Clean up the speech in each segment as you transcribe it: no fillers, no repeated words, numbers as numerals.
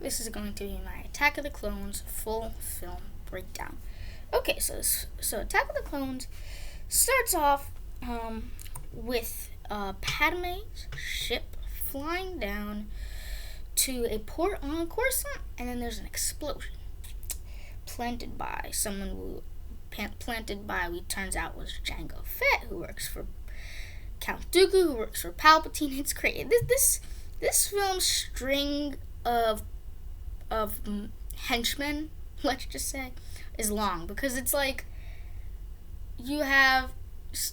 This is going to be my Attack of the Clones full film breakdown. Okay, so Attack of the Clones starts off with Padme's ship flying down to a port on Coruscant, and then there's an explosion planted by we turns out was Jango Fett, who works for Count Dooku, who works for Palpatine. It's crazy. This film's string of henchmen, let's just say, is long, because it's like you have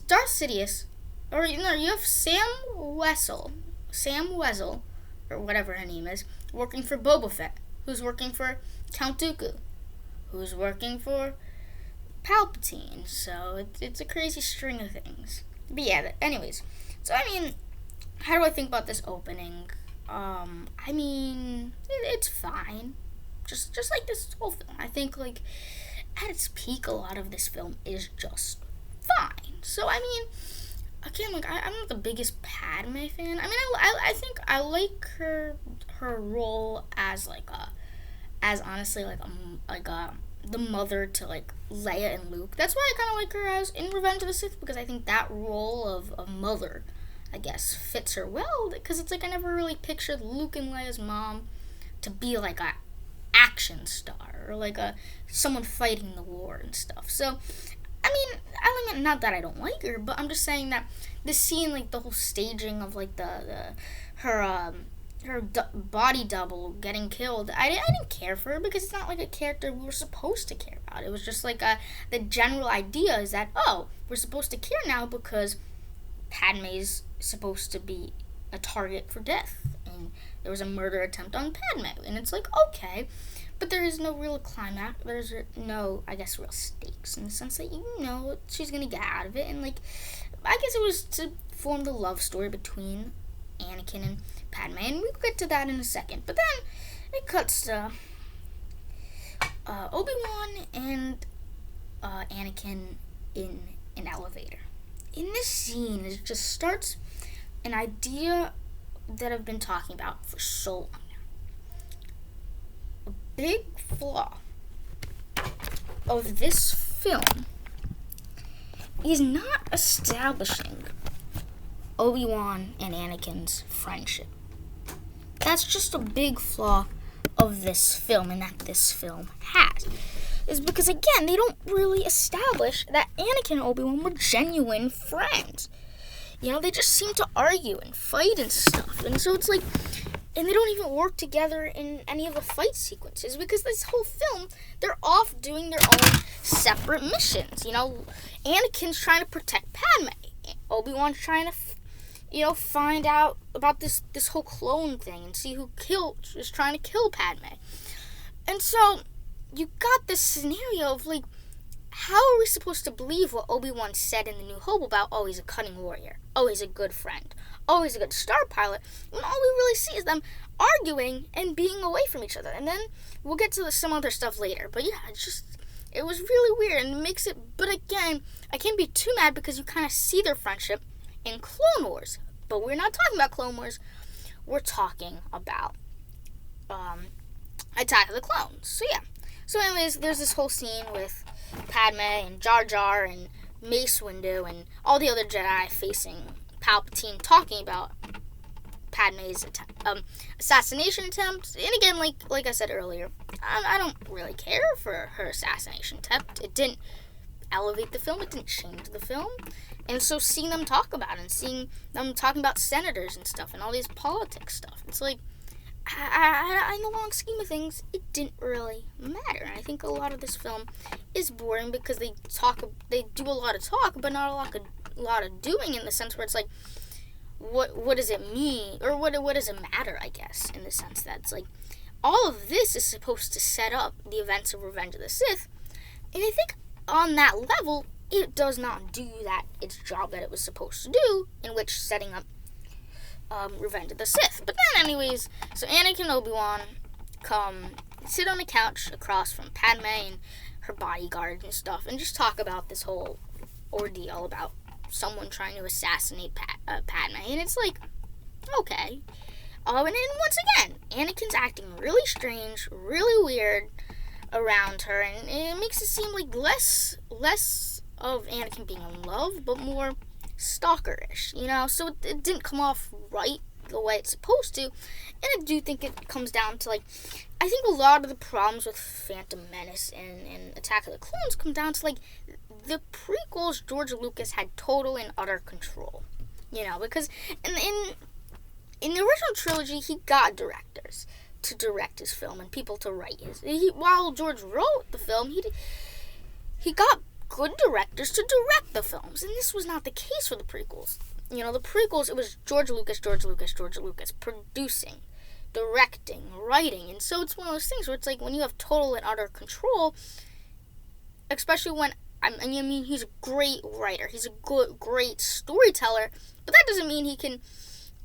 Darth Sidious, or you have Sam Wessel, or whatever her name is, working for Boba Fett, who's working for Count Dooku, who's working for Palpatine. So it's a crazy string of things. But yeah, anyways, so how do I think about this opening? It's fine. Just like this whole film. I think, like, at its peak, a lot of this film is just fine. So, again, like, I'm not the biggest Padme fan. I think I like her role as, the mother to, like, Leia and Luke. That's why I kind of like her as in Revenge of the Sith, because I think that role of mother, I guess, fits her well, because it's like I never really pictured Luke and Leia's mom to be like a action star, or like someone fighting the war and stuff. So, not that I don't like her, but I'm just saying that this scene, like the whole staging of like her body double getting killed, I didn't care for her, because it's not like a character we were supposed to care about. It was just like the general idea is that, oh, we're supposed to care now because Padme's supposed to be a target for death, and there was a murder attempt on Padme, and it's like, okay, but there is no real climax. There's no, I guess, real stakes, in the sense that you know she's gonna get out of it, and like, I guess it was to form the love story between Anakin and Padme, and we'll get to that in a second. But then it cuts to Obi-Wan and Anakin in an elevator. In this scene, it just starts an idea that I've been talking about for so long now. A big flaw of this film is not establishing Obi-Wan and Anakin's friendship. That's just a big flaw of this film, and that this film has. Is because, again, they don't really establish that Anakin and Obi-Wan were genuine friends. You know, they just seem to argue and fight and stuff. And so it's like, and they don't even work together in any of the fight sequences, because this whole film, they're off doing their own separate missions. You know, Anakin's trying to protect Padme. Obi-Wan's trying to, find out about this whole clone thing and see who is trying to kill Padme. And so you got this scenario of, like, how are we supposed to believe what Obi-Wan said in The New Hope about, oh, he's a cunning warrior, oh, he's a good friend, oh, he's a good star pilot, when all we really see is them arguing and being away from each other. And then we'll get to some other stuff later. But yeah, it was really weird, and it makes it, but again, I can't be too mad, because you kind of see their friendship in Clone Wars. But we're not talking about Clone Wars. We're talking about Attack of the Clones. So yeah. So anyways, there's this whole scene with Padme and Jar Jar and Mace Windu and all the other Jedi facing Palpatine, talking about Padme's assassination attempt. And again, like I said earlier, I don't really care for her assassination attempt. It didn't elevate the film. It didn't change the film. And so seeing them talk about it, and seeing them talking about senators and stuff and all these politics stuff, it's like, in the long scheme of things, it didn't really matter. And I think a lot of this film is boring, because they do a lot of talk, but not a lot of doing, in the sense where it's like, what does it mean, or what does it matter, I guess, in the sense that it's like, all of this is supposed to set up the events of Revenge of the Sith, and I think on that level, it does not do its job that it was supposed to do, in which setting up Revenge of the Sith. But then anyways, so Anakin and Obi-Wan come sit on the couch across from Padme and her bodyguard and stuff, and just talk about this whole ordeal about someone trying to assassinate Padme. And it's like, okay, And then once again, Anakin's acting really strange, really weird around her, and it makes it seem like less of Anakin being in love, but more stalkerish, so it didn't come off right the way it's supposed to. And I do think it comes down to, I think a lot of the problems with Phantom Menace and Attack of the Clones come down to, the prequels George Lucas had total and utter control, because in the original trilogy, he got directors to direct his film and people to write while George wrote the film, he got good directors to direct the films, and this was not the case for the prequels. The prequels, it was George Lucas producing, directing, writing, and so it's one of those things where it's when you have total and utter control, especially when, he's a great writer, he's a great storyteller, but that doesn't mean he can,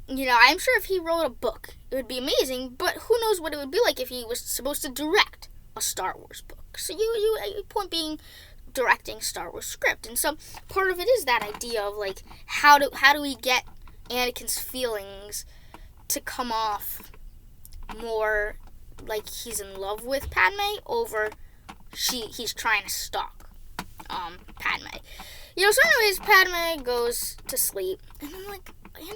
I'm sure if he wrote a book, it would be amazing, but who knows what it would be like if he was supposed to direct a Star Wars book. So point being, directing Star Wars script. And so part of it is that idea of how do we get Anakin's feelings to come off more like he's in love with Padme over he's trying to stalk Padme. So anyways, Padme goes to sleep, and I'm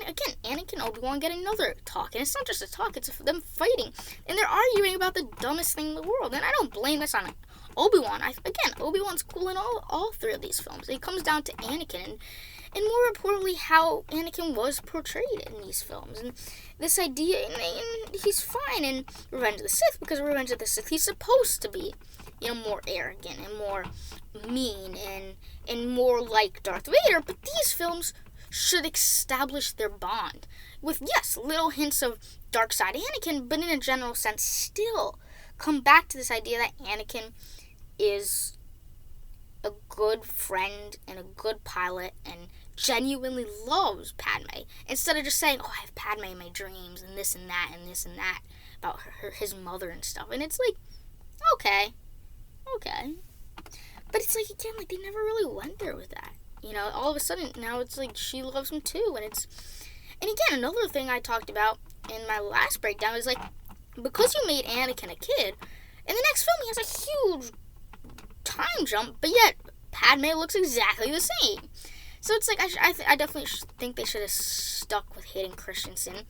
again, Anakin and Obi-Wan get another talk, and it's not just a talk, it's them fighting, and they're arguing about the dumbest thing in the world, and I don't blame this on Obi-Wan. Obi-Wan's cool in all three of these films. It comes down to Anakin, and more importantly, how Anakin was portrayed in these films, and this idea, and he's fine in Revenge of the Sith, because Revenge of the Sith, he's supposed to be, more arrogant, and more mean, and more like Darth Vader, but these films should establish their bond with, yes, little hints of dark side Anakin, but in a general sense still come back to this idea that Anakin is a good friend and a good pilot and genuinely loves Padme, instead of just saying, I have Padme in my dreams and this and that about his mother and stuff. And it's okay, but it's again, they never really went there with that. All of a sudden now it's she loves him too, and again, another thing I talked about in my last breakdown is because you made Anakin a kid, in the next film he has a huge time jump, but yet Padme looks exactly the same. So it's I definitely think they should have stuck with Hayden Christensen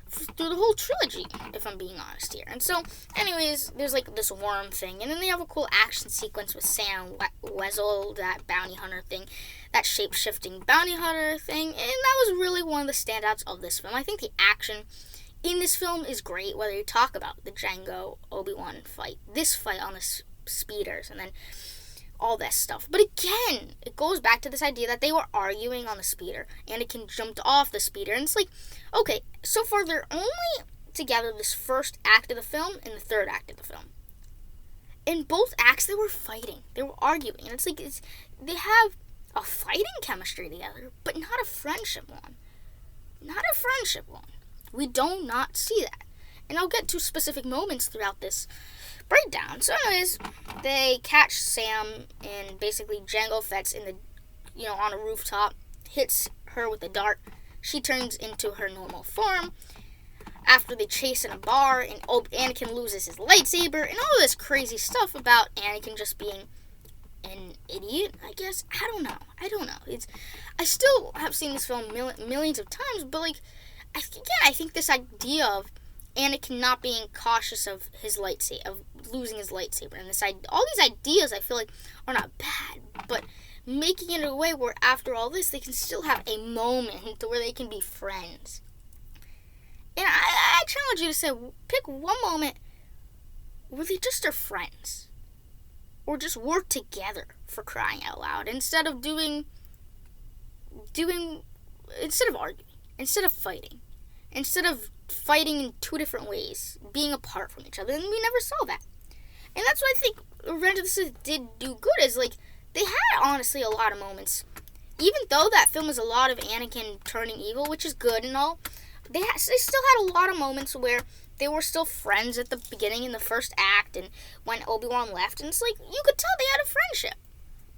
through the whole trilogy, if I'm being honest here. And so, anyways, there's this worm thing, and then they have a cool action sequence with Sam Wessel, that bounty hunter thing, that shape-shifting bounty hunter thing, and that was really one of the standouts of this film. I think the action in this film is great, whether you talk about the Jango Obi-Wan fight, this fight on the speeders, and then all that stuff. But again, it goes back to this idea that they were arguing on the speeder. Anakin jumped off the speeder, and it's okay, so far they're only together this first act of the film and the third act of the film. In both acts, they were fighting. They were arguing. And it's they have a fighting chemistry together, but not a friendship one. Not a friendship one. We do not see that. And I'll get to specific moments throughout this breakdown. So anyways, they catch Sam, and basically Jango Fett's in the, on a rooftop, hits her with a dart. She turns into her normal form. After they chase in a bar, and Anakin loses his lightsaber, and all this crazy stuff about Anakin just being an idiot, I guess. I don't know. I still have seen this film millions of times, but I think this idea of Anakin not being cautious of his lightsaber, of losing his lightsaber, and all these ideas I feel are not bad, but making it a way where after all this they can still have a moment to where they can be friends. And I challenge you to say, pick one moment where they just are friends, or just work together, for crying out loud, instead of instead of arguing, instead of fighting in two different ways, being apart from each other, and we never saw that. And that's what I think Revenge of the Sith did do good, is they had honestly a lot of moments, even though that film is a lot of Anakin turning evil, which is good and all, they still had a lot of moments where they were still friends at the beginning in the first act, and when Obi-Wan left, and it's you could tell they had a friendship.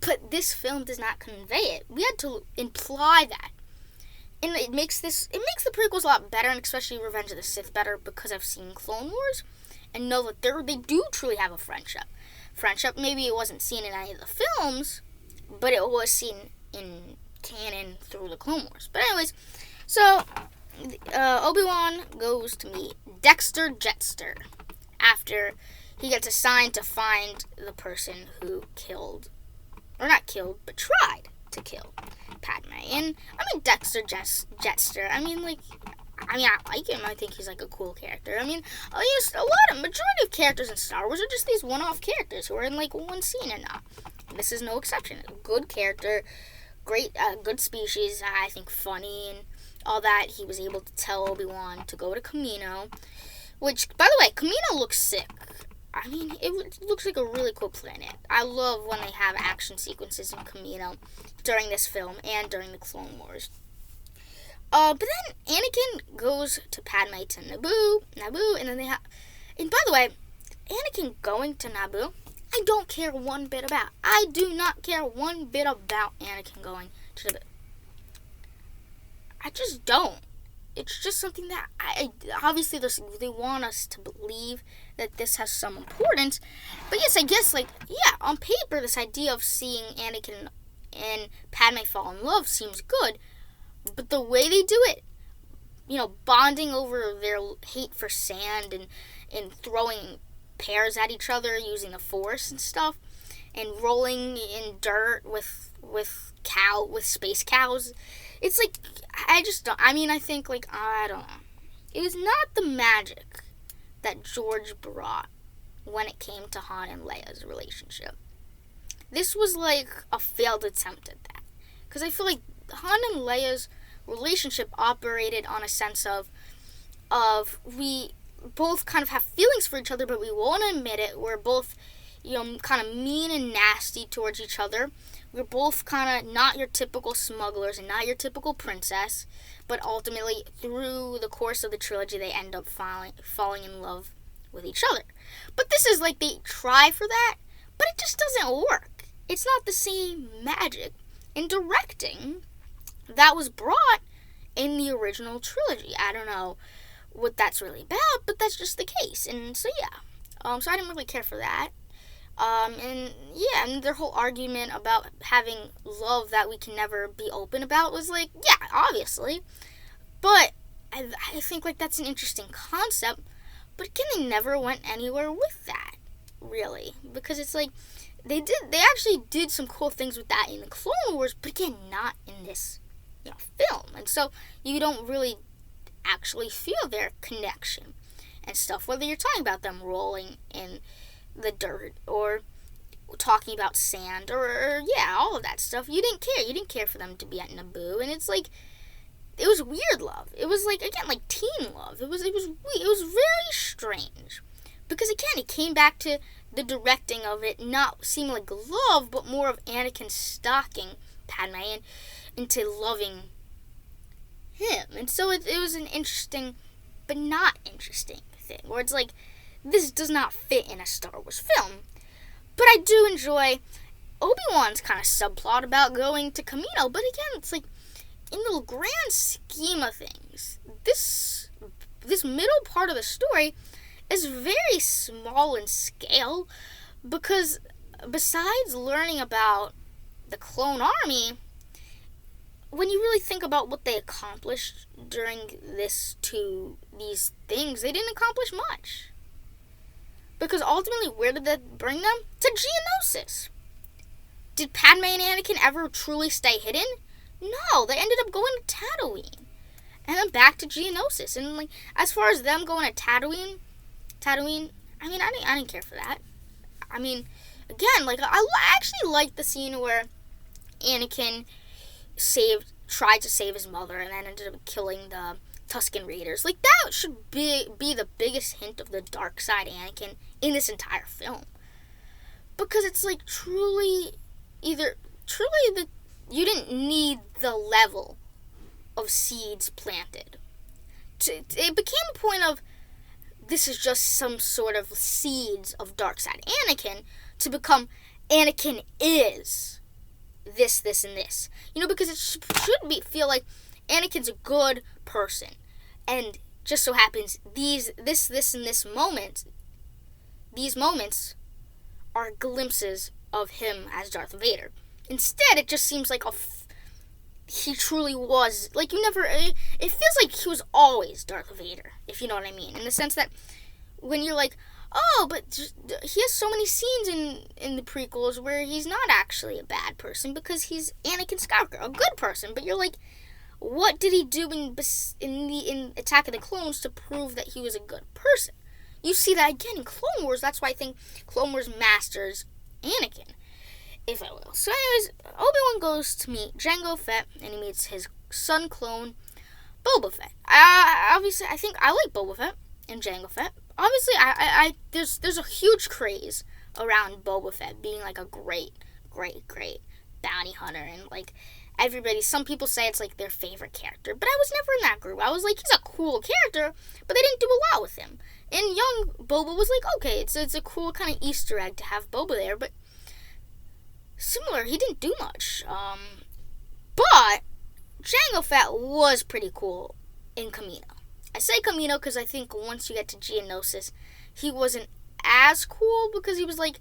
But this film does not convey it. We had to imply that. And it makes the prequels a lot better, and especially Revenge of the Sith better, because I've seen Clone Wars and know that they do truly have a friendship. Maybe it wasn't seen in any of the films, but it was seen in canon through the Clone Wars. But anyways, so Obi-Wan goes to meet Dexter Jettster after he gets assigned to find the person who killed, or not killed, but tried to kill Padme. And I mean, Dexter Jettster, I like him. I think he's like a cool character. I mean, majority of characters in Star Wars are just these one-off characters who are in like one scene and not. This is no exception. Good character, great, good species. I think funny and all that. He was able to tell Obi-Wan to go to Kamino, which, by the way, Kamino looks sick. I mean, it looks like a really cool planet. I love when they have action sequences in Kamino during this film and during the Clone Wars. But then Anakin goes to Padme to Naboo, and then they have... And by the way, Anakin going to Naboo, I don't care one bit about. I do not care one bit about Anakin going to Naboo. I just don't. It's just something that obviously they want us to believe that this has some importance. But yes, I guess, on paper, this idea of seeing Anakin and Padme fall in love seems good. But the way they do it, bonding over their hate for sand and throwing pears at each other using the Force and stuff, and rolling in dirt with space cows, it's like, I just don't, I don't know. It was not the magic that George brought when it came to Han and Leia's relationship. This was like a failed attempt at that. Because I feel like Han and Leia's relationship operated on a sense of we both kind of have feelings for each other, but we won't admit it. We're both, kind of mean and nasty towards each other. We're both kind of not your typical smugglers and not your typical princess, but ultimately, through the course of the trilogy, they end up falling in love with each other. But this is like they try for that, but it just doesn't work. It's not the same magic in directing that was brought in the original trilogy. I don't know what that's really about, but that's just the case. And so, yeah. So I didn't really care for that. And their whole argument about having love that we can never be open about was like, yeah, obviously. But I think, that's an interesting concept. But again, they never went anywhere with that, really. Because it's like, they actually did some cool things with that in the Clone Wars, but again, not in this film. And so you don't really actually feel their connection and stuff, whether you're talking about them rolling in the dirt or talking about sand or all of that stuff. You didn't care for them to be at Naboo. And it's like, it was weird love. It was like, again, like teen love. It was very strange, because again, it came back to the directing of it not seeming like love, but more of Anakin stalking Padme and into loving him. And so it was an interesting but not interesting thing, where it's like, this does not fit in a Star Wars film. But I do enjoy Obi-Wan's kind of subplot about going to Kamino. But again, it's like, in the grand scheme of things, this middle part of the story is very small in scale, because besides learning about the clone army, when you really think about what they accomplished during these things, they didn't accomplish much. Because ultimately, where did that bring them? To Geonosis. Did Padme and Anakin ever truly stay hidden? No, they ended up going to Tatooine. And then back to Geonosis. And as far as them going to Tatooine, I didn't care for that. I mean, again, I actually liked the scene where Anakin tried to save his mother and then ended up killing the Tusken Raiders. That should be the biggest hint of the dark side Anakin in this entire film. Because it's you didn't need the level of seeds planted. It became a point of, this is just some sort of seeds of dark side Anakin, to become Anakin is this, and this. Because it should feel like Anakin's a good person, and just so happens these moments are glimpses of him as Darth Vader. Instead, it just seems like he truly was, like, it feels like he was always Darth Vader, if you know what I mean, in the sense that when you're like, oh, but he has so many scenes in the prequels where he's not actually a bad person because he's Anakin Skywalker, a good person, but you're like, what did he do in Attack of the Clones to prove that he was a good person? You see that again in Clone Wars. That's why I think Clone Wars masters Anakin, if I will. So anyways, Obi-Wan goes to meet Jango Fett, and he meets his son clone, Boba Fett. Obviously, I think I like Boba Fett and Jango Fett. Obviously, there's a huge craze around Boba Fett being like a great bounty hunter, and like some people say it's like their favorite character, but I was never in that group. I was like, he's a cool character, but they didn't do a lot with him. And young Boba was like, okay, it's a cool kind of Easter egg to have Boba there, but similar, he didn't do much. But Jango Fett was pretty cool in Kamino. I say Kamino because I think once you get to Geonosis, he wasn't as cool because he was like,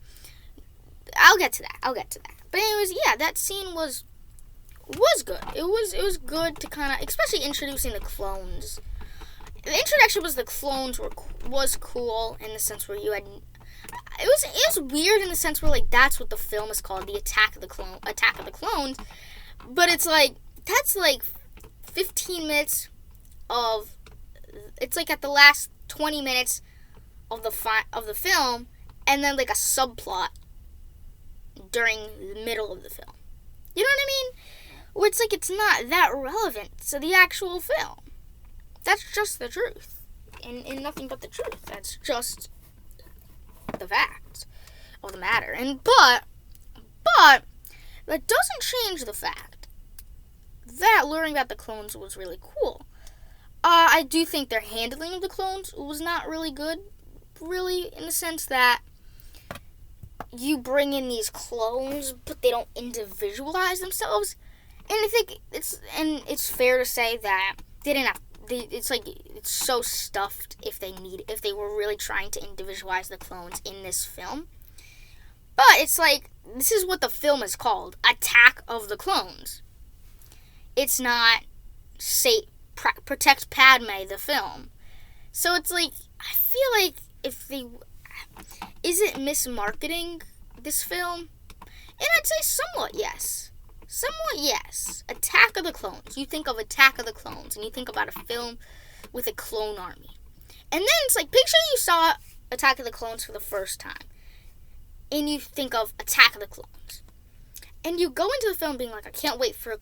I'll get to that. But anyways, yeah, that scene was good. It was good to kind of, especially introducing the clones. The introduction was the clones was cool in the sense where you had. It was weird in the sense where like that's what the film is called, the Attack of the Clones, but it's like that's like 15 minutes of. It's like at the last 20 minutes of the film, and then like a subplot during the middle of the film. You know what I mean? Where it's like it's not that relevant to the actual film. That's just the truth, and nothing but the truth. That's just the facts of the matter. But that doesn't change the fact that learning about the clones was really cool. I do think their handling of the clones was not really good, really, in the sense that you bring in these clones, but they don't individualize themselves. And I think it's fair to say that they didn't have. It's like it's so stuffed if they were really trying to individualize the clones in this film. But it's like this is what the film is called, Attack of the Clones. It's not Protect Padme, the film. So it's like, I feel like is it mismarketing this film? And I'd say somewhat yes. Attack of the Clones. You think of Attack of the Clones, and you think about a film with a clone army. And then it's like, picture you saw Attack of the Clones for the first time, and you think of Attack of the Clones. And you go into the film being like, I can't wait for a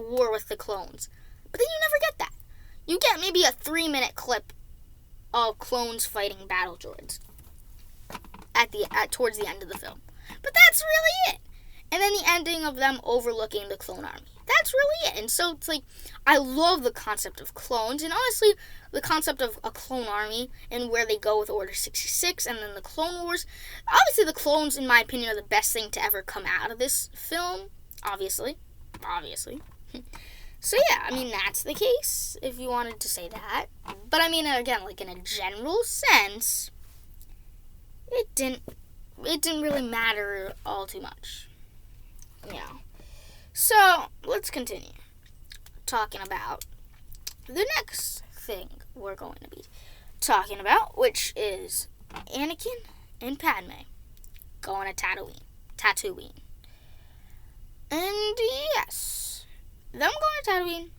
war with the clones. But then you never get that. You get maybe a 3-minute clip of clones fighting battle droids towards the end of the film. But that's really it. And then the ending of them overlooking the clone army. That's really it. And so it's like, I love the concept of clones, and honestly, the concept of a clone army and where they go with Order 66 and then the Clone Wars. Obviously, the clones, in my opinion, are the best thing to ever come out of this film. Obviously. So yeah, I mean, that's the case, if you wanted to say that. But I mean, again, like in a general sense, it didn't really matter all too much. Yeah. So, let's continue talking about the next thing we're going to be talking about, which is Anakin and Padme going to Tatooine. And yes, them going to Tatooine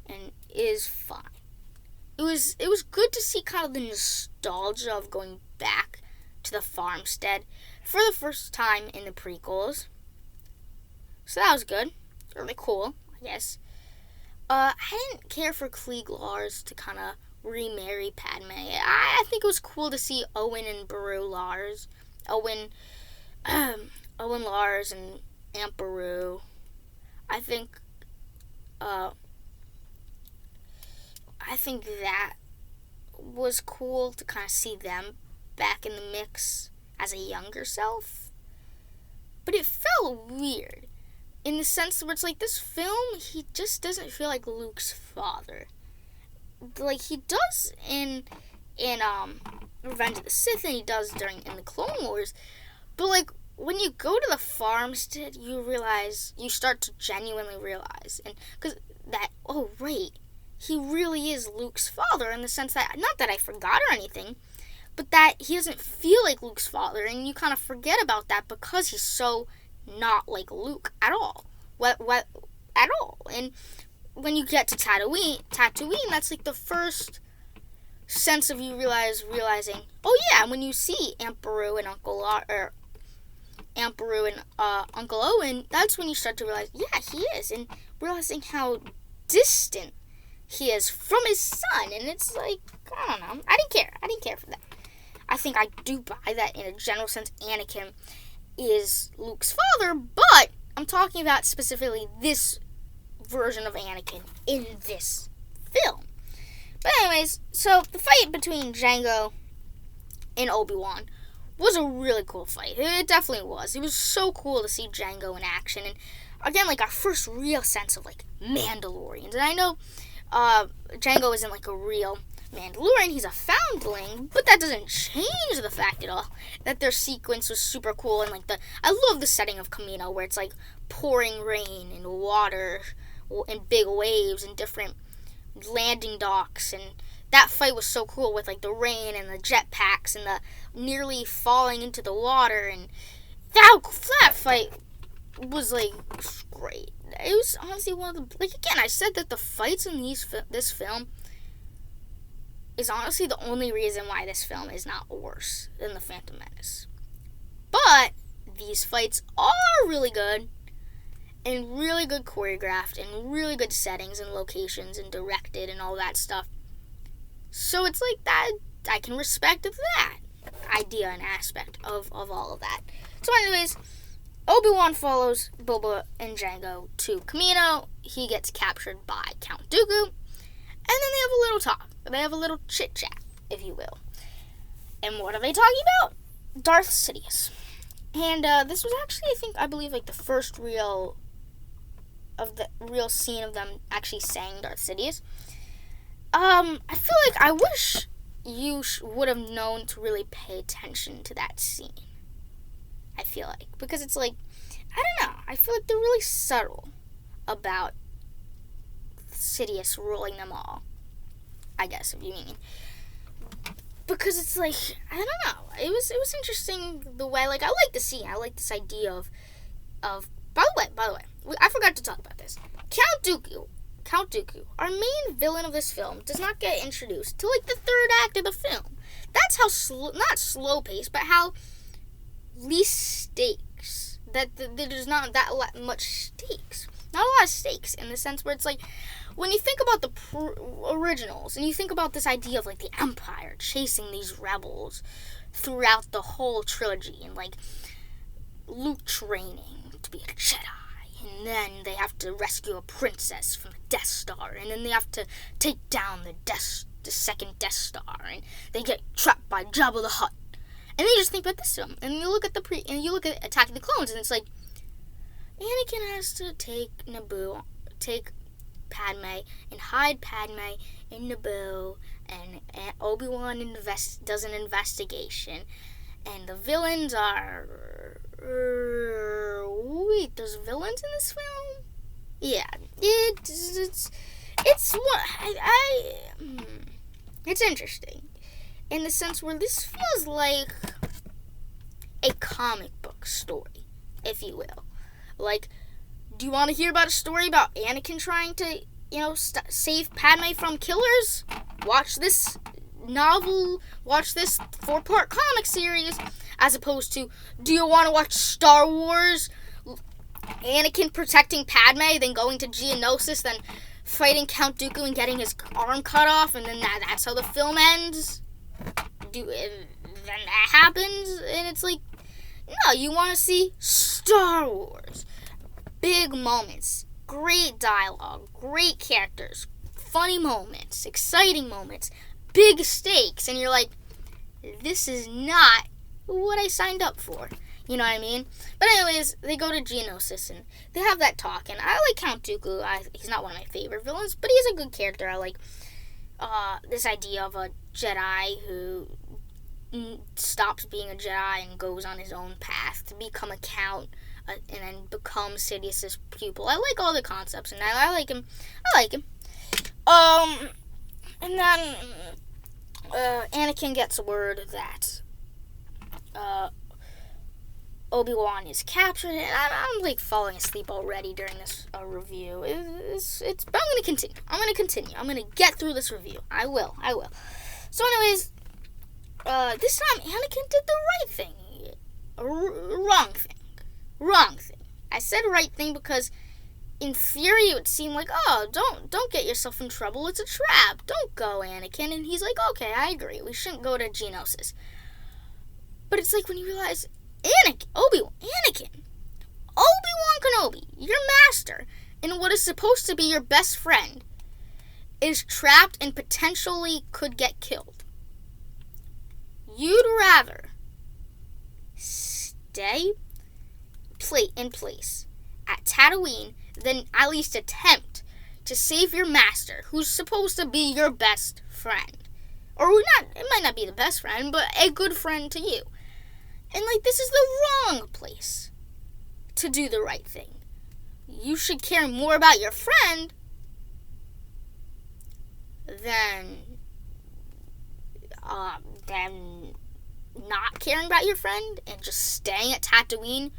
and is fine. It was good to see kind of the nostalgia of going back to the farmstead for the first time in the prequels. So that was good. Really cool, I guess. I didn't care for Cliegg Lars to kind of remarry Padme. I think it was cool to see Owen and Beru Lars. Owen Lars and Aunt Beru. I think that was cool to kind of see them back in the mix as a younger self. But it felt weird in the sense where it's like this film, he just doesn't feel like Luke's father. Like he does in Revenge of the Sith, and he does in the Clone Wars. But like when you go to the farmstead, you start to genuinely realize, and because that, oh right, he really is Luke's father, in the sense that, not that I forgot or anything, but that he doesn't feel like Luke's father, and you kind of forget about that because he's so not like Luke at all. What at all. And when you get to Tatooine, that's like the first sense of you realizing, oh yeah, when you see Aunt Beru and Uncle Owen, that's when you start to realize, yeah, he is, and realizing how distant he is from his son. And it's like, I don't know, I didn't care for that. I think I do buy that in a general sense. Anakin is Luke's father, but I'm talking about specifically this version of Anakin in this film. But anyways, so the fight between Jango and Obi-Wan was a really cool fight. It definitely was. It was so cool to see Jango in action, and again, like our first real sense of like Mandalorians. And I know Jango isn't like a real Mandalorian, he's a foundling, but that doesn't change the fact at all that their sequence was super cool. And like I love the setting of Kamino, where it's like pouring rain and water and big waves and different landing docks, and that fight was so cool with like the rain and the jetpacks and the nearly falling into the water. And that fight was like great. It was honestly one of the, like, again, I said that the fights in this film is honestly the only reason why this film is not worse than The Phantom Menace. But these fights are really good, and really good choreographed, and really good settings and locations and directed and all that stuff. So it's like that, I can respect that idea and aspect of all of that. So anyways, Obi-Wan follows Boba and Jango to Kamino. He gets captured by Count Dooku, and then they have a little talk. They have a little chit-chat, if you will. And what are they talking about? Darth Sidious. And this was actually, I believe, like the first real scene of them actually saying Darth Sidious. I feel like I wish you would have known to really pay attention to that scene. I feel like, because it's like, I don't know, I feel like they're really subtle about Sidious ruling them all, I guess, if you mean. Because it's like, I don't know, it was interesting the way, like, I like the scene, I like this idea of by the way, I forgot to talk about this. Count Dooku, our main villain of this film, does not get introduced till like the third act of the film. That's how not slow paced, but how least stakes. That there's not that much stakes. Not a lot of stakes, in the sense where it's like, when you think about the originals, and you think about this idea of like the Empire chasing these rebels throughout the whole trilogy, and like Luke training to be a Jedi, and then they have to rescue a princess from the Death Star, and then they have to take down the second Death Star, and they get trapped by Jabba the Hutt. And then you just think about this film, and you look at Attack of the Clones, and it's like, Anakin has to take Padme, and hide Padme in Naboo, and Obi-Wan does an investigation, and the villains are... wait, there's villains in this film? Yeah, it's interesting in the sense where this feels like a comic book story, if you will. Like, do you want to hear about a story about Anakin trying to, save Padme from killers? Watch this novel, watch this 4-part comic series, as opposed to, do you want to watch Star Wars? Anakin protecting Padme, then going to Geonosis, then fighting Count Dooku and getting his arm cut off, and then that's how the film ends? Then that happens, and it's like, no, you want to see Star Wars. Big moments, great dialogue, great characters, funny moments, exciting moments, big stakes, and you're like, this is not what I signed up for. You know what I mean? But anyways, they go to Geonosis and they have that talk. And I like Count Dooku. He's not one of my favorite villains, but he's a good character. I like this idea of a Jedi who stops being a Jedi and goes on his own path to become a Count and then become Sidious's pupil. I like all the concepts, and I like him. And then Anakin gets word that Obi-Wan is captured, and I'm like falling asleep already during this review. But I'm gonna continue. I'm gonna get through this review. I will. So anyways, this time Anakin did the right thing. Wrong thing. I said right thing because in theory it would seem like, oh, don't get yourself in trouble. It's a trap. Don't go, Anakin. And he's like, okay, I agree. We shouldn't go to Geonosis. But it's like when you realize, Obi-Wan Kenobi, your master, and what is supposed to be your best friend, is trapped and potentially could get killed. You'd rather stay in place at Tatooine than at least attempt to save your master, who's supposed to be your best friend. Or not, it might not be the best friend, but a good friend to you. And like, this is the wrong place to do the right thing. You should care more about your friend than not caring about your friend and just staying at Tatooine.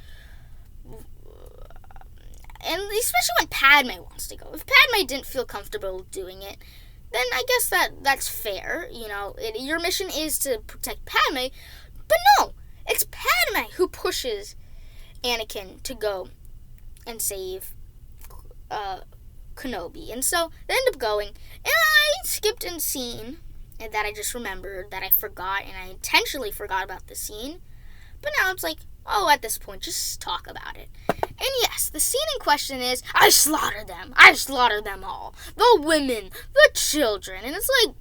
And especially when Padme wants to go. If Padme didn't feel comfortable doing it, then I guess that's fair. You know, your mission is to protect Padme. But no, it's Padme who pushes Anakin to go and save Kenobi. And so they end up going. And I skipped a scene that I just remembered that I forgot. And I intentionally forgot about the scene. But now it's like, oh, at this point, just talk about it. And yes, the scene in question is, I slaughtered them all. The women, the children. And it's like,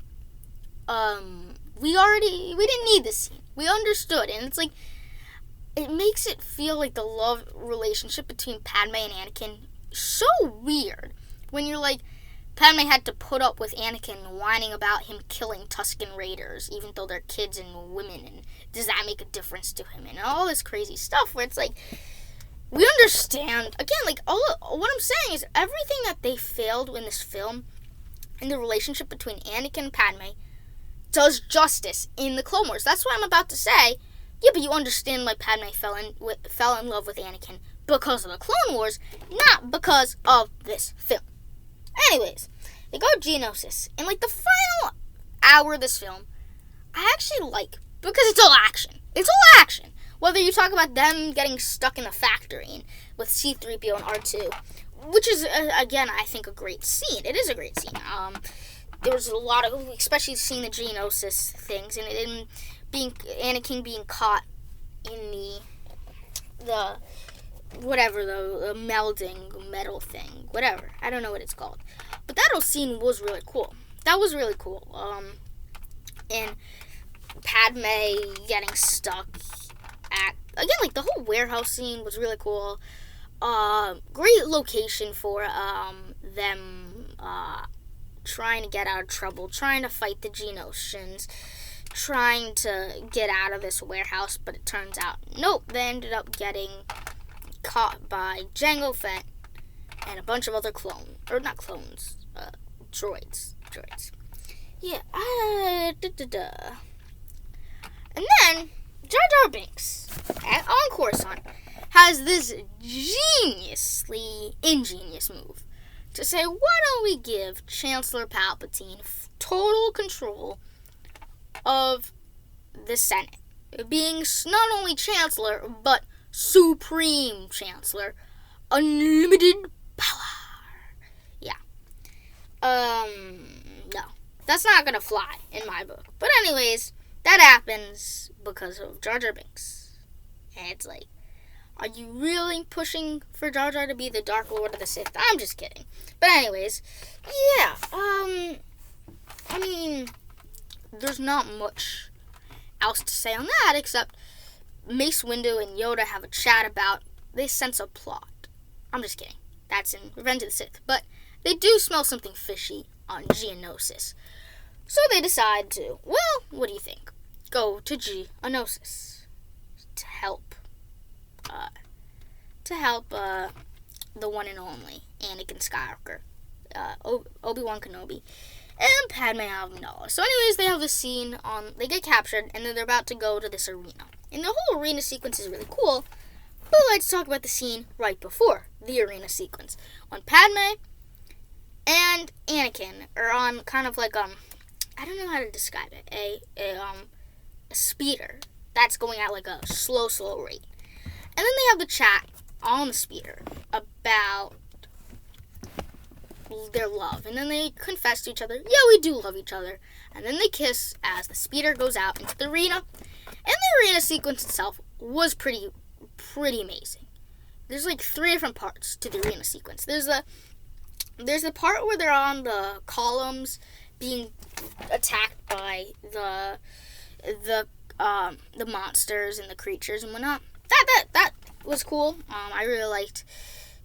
we didn't need this scene. We understood. And it's like, it makes it feel like the love relationship between Padme and Anakin so weird. When you're like, Padme had to put up with Anakin whining about him killing Tusken Raiders, even though they're kids and women, and does that make a difference to him? And all this crazy stuff where it's like, we understand. Again, like, what I'm saying is everything that they failed in this film, in the relationship between Anakin and Padme, does justice in the Clone Wars. That's what I'm about to say. Yeah, but you understand why Padme fell in love with Anakin because of the Clone Wars, not because of this film. Anyways, they go to Geonosis, and like the final hour of this film, I actually like, because it's all action. Whether you talk about them getting stuck in the factory with C-3PO and R2, which is, again, I think a great scene. It is a great scene. There was a lot of, especially seeing the Geonosis things, and Anakin being caught in the melding metal thing, whatever. I don't know what it's called. But that whole scene was really cool. And Padme getting stuck again, like the whole warehouse scene was really cool. Great location for them trying to get out of trouble, trying to fight the Geonosians, trying to get out of this warehouse, but it turns out, nope, they ended up getting caught by Jango Fett and a bunch of other droids. Yeah, And then, Jar Jar Binks, on Coruscant, has this ingenious move to say, why don't we give Chancellor Palpatine total control of the Senate, being not only Chancellor, but Supreme Chancellor, unlimited power. Yeah. No. That's not gonna fly in my book. But anyways, that happens because of Jar Jar Binks. And it's like, are you really pushing for Jar Jar to be the Dark Lord of the Sith? I'm just kidding. But anyways, yeah, I mean, there's not much else to say on that except Mace Windu and Yoda have a chat about they sense a plot. I'm just kidding. That's in Revenge of the Sith. But they do smell something fishy on Geonosis. So they decide to, well, what do you think? Go to Geonosis to help the one and only Anakin Skywalker, Obi-Wan Kenobi, and Padme Amidala. So anyways, they have this scene they get captured, and then they're about to go to this arena. And the whole arena sequence is really cool, but let's talk about the scene right before the arena sequence. When Padme and Anakin are on kind of like, I don't know how to describe it, a speeder that's going at like a slow rate. And then they have the chat on the speeder about their love. And then they confess to each other, yeah, we do love each other. And then they kiss as the speeder goes out into the arena. And the arena sequence itself was pretty amazing. There's like 3 different parts to the arena sequence. There's the part where they're on the columns being attacked by the monsters and the creatures and whatnot. That was cool. I really liked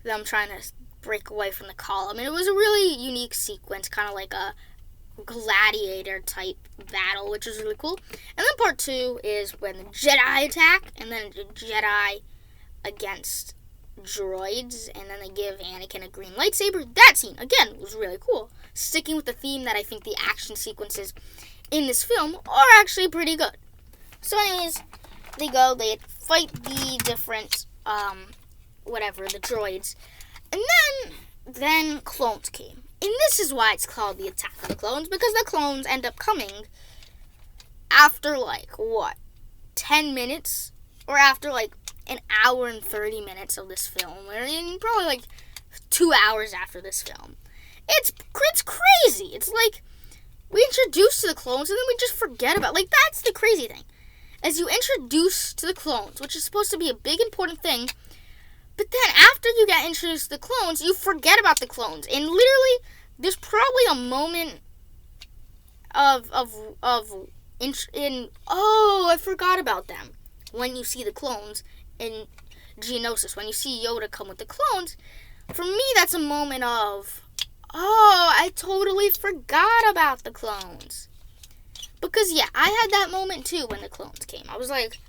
them trying to break away from the column. And it was a really unique sequence, kind of like a gladiator type battle, which was really cool. And then part 2 is when the Jedi attack, and then the Jedi against droids, and then they give Anakin a green lightsaber. That scene, again, was really cool. Sticking with the theme that I think the action sequences in this film are actually pretty good. So anyways, they fight the different, the droids. And then clones came. And this is why it's called the Attack of the Clones, because the clones end up coming after, 10 minutes? Or after, an hour and 30 minutes of this film. Or probably, 2 hours after this film. It's crazy. It's like, we introduce to the clones and then we just forget about it. That's the crazy thing. As you introduce to the clones, which is supposed to be a big important thing, but then after you get introduced to the clones, you forget about the clones. And literally, there's probably a moment I forgot about them. When you see the clones in Geonosis, when you see Yoda come with the clones, for me, that's a moment of, I totally forgot about the clones. Because, yeah, I had that moment, too, when the clones came. I was like,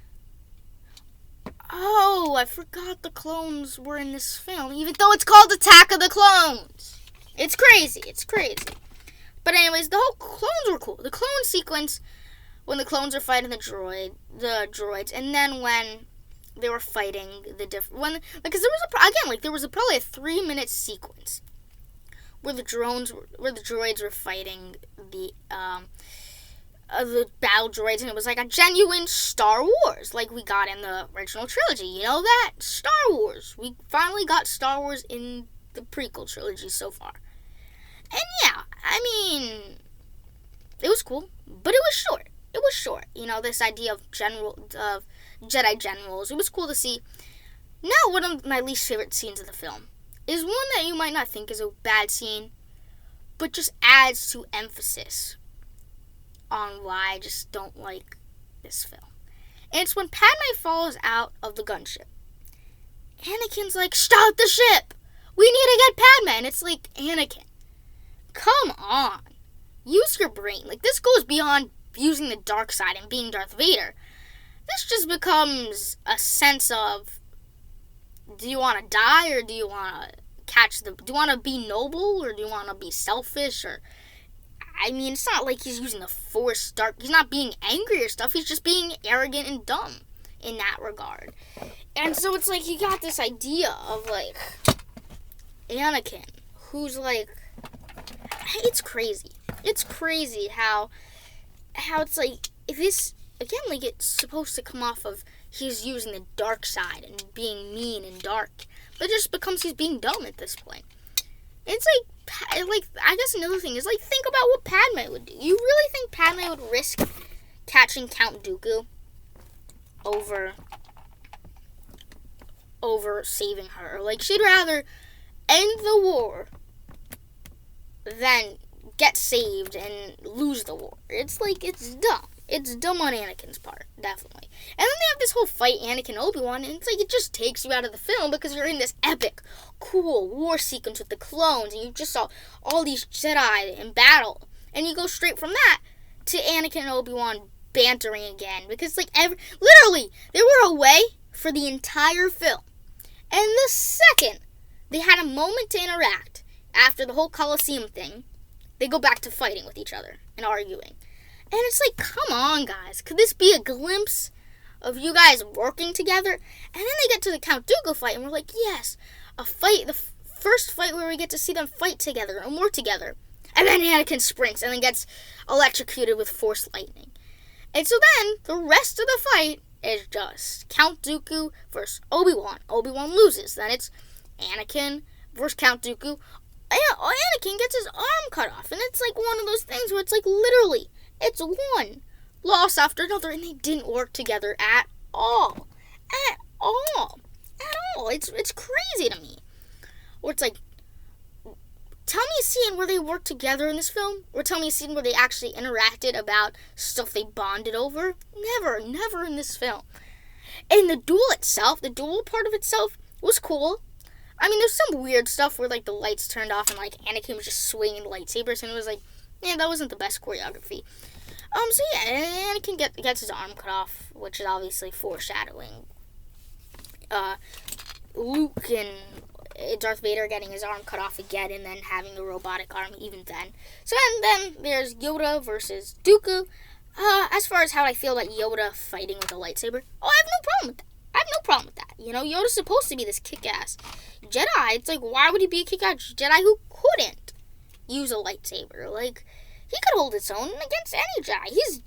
I forgot the clones were in this film, even though it's called Attack of the Clones. It's crazy. But anyways, the whole clones were cool. The clone sequence, when the clones are fighting the droids, and then when they were fighting because there was probably a 3-minute sequence where the droids were fighting the battle droids, and it was like a genuine Star Wars, like we got in the original trilogy. You know that? Star Wars. We finally got Star Wars in the prequel trilogy so far. And yeah, I mean, it was cool, but it was short. This idea of Jedi generals. It was cool to see. Now, one of my least favorite scenes of the film is one that you might not think is a bad scene, but just adds to emphasis on why I just don't like this film. And it's when Padme falls out of the gunship. Anakin's like, stop the ship! We need to get Padme! And it's like, Anakin, come on. Use your brain. This goes beyond using the dark side and being Darth Vader. This just becomes a sense of, do you want to die, or do you want to do you want to be noble, or do you want to be selfish? Or, I mean, it's not like he's using the Force he's not being angry or stuff, he's just being arrogant and dumb in that regard. And so it's like, you got this idea of, Anakin, who's it's crazy. It's crazy how it's if this, again, it's supposed to come off of he's using the dark side and being mean and dark, but it just becomes he's being dumb at this point. It's I guess another thing is, think about what Padme would do. You really think Padme would risk catching Count Dooku over saving her? She'd rather end the war than get saved and lose the war. It's dumb. It's dumb on Anakin's part, definitely. And then they have this whole fight, Anakin and Obi-Wan, and it's like it just takes you out of the film because you're in this epic, cool war sequence with the clones, and you just saw all these Jedi in battle. And you go straight from that to Anakin and Obi-Wan bantering again. Because, literally, they were away for the entire film. And the second they had a moment to interact after the whole Coliseum thing, they go back to fighting with each other and arguing. And it's like, come on, guys. Could this be a glimpse of you guys working together? And then they get to the Count Dooku fight, and we're like, yes, a fight, the first fight where we get to see them fight together and work together. And then Anakin sprints and then gets electrocuted with Force lightning. And so then, the rest of the fight is just Count Dooku versus Obi-Wan. Obi-Wan loses. Then it's Anakin versus Count Dooku. Anakin gets his arm cut off. And it's like one of those things where it's like literally, it's one loss after another, and they didn't work together at all. At all. It's crazy to me. Or it's like, tell me a scene where they worked together in this film, or tell me a scene where they actually interacted about stuff they bonded over. Never in this film. And the duel itself, the duel part of itself, was cool. I mean, there's some weird stuff where, like, the lights turned off and, like, Anakin was just swinging lightsabers, and it was like, yeah, that wasn't the best choreography. So yeah, Anakin gets his arm cut off, which is obviously foreshadowing Luke and Darth Vader getting his arm cut off again, and then having the robotic arm even then. So and then there's Yoda versus Dooku. As far as how I feel about Yoda fighting with a lightsaber, I have no problem with that. You know, Yoda's supposed to be this kick-ass Jedi. It's like, why would he be a kick-ass Jedi who couldn't use a lightsaber? Like, he could hold his own against any Jedi. He's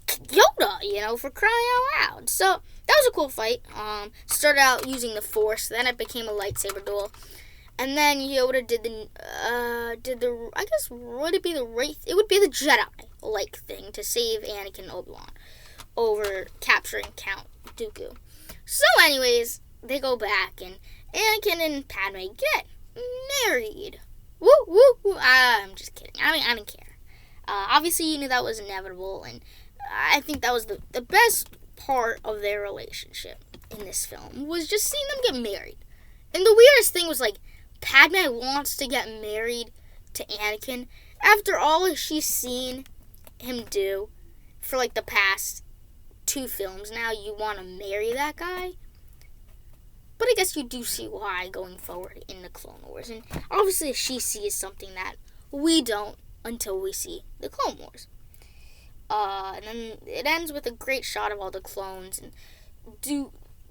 Yoda, you know, for crying out loud. So that was a cool fight. Started out using the Force, then it became a lightsaber duel, and then Yoda did the I guess would it be the Wraith? It would be the Jedi-like thing to save Anakin and Obi-Wan over capturing Count Dooku. So, anyways, they go back and Anakin and Padme get married. Woo woo woo! I'm just kidding. I mean, I didn't care. Obviously, you knew that was inevitable, and I think that was the best part of their relationship in this film, was just seeing them get married. And the weirdest thing was, like, Padme wants to get married to Anakin after all she's seen him do for, like, the past 2 films. Now you want to marry that guy? But I guess you do see why going forward in the Clone Wars. And obviously she sees something that we don't until we see the Clone Wars. And then it ends with a great shot of all the clones and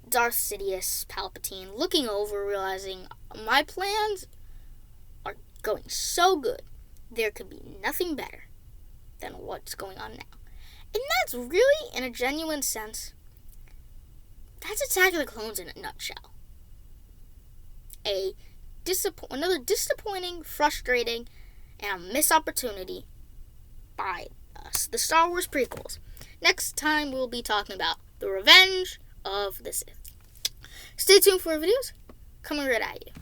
Darth Sidious Palpatine looking over, realizing my plans are going so good, there could be nothing better than what's going on now. And that's really, in a genuine sense, that's Attack of the Clones in a nutshell. Another disappointing, frustrating, and a missed opportunity by us, the Star Wars prequels. Next time we'll be talking about the Revenge of the Sith. Stay tuned for our videos coming right at you.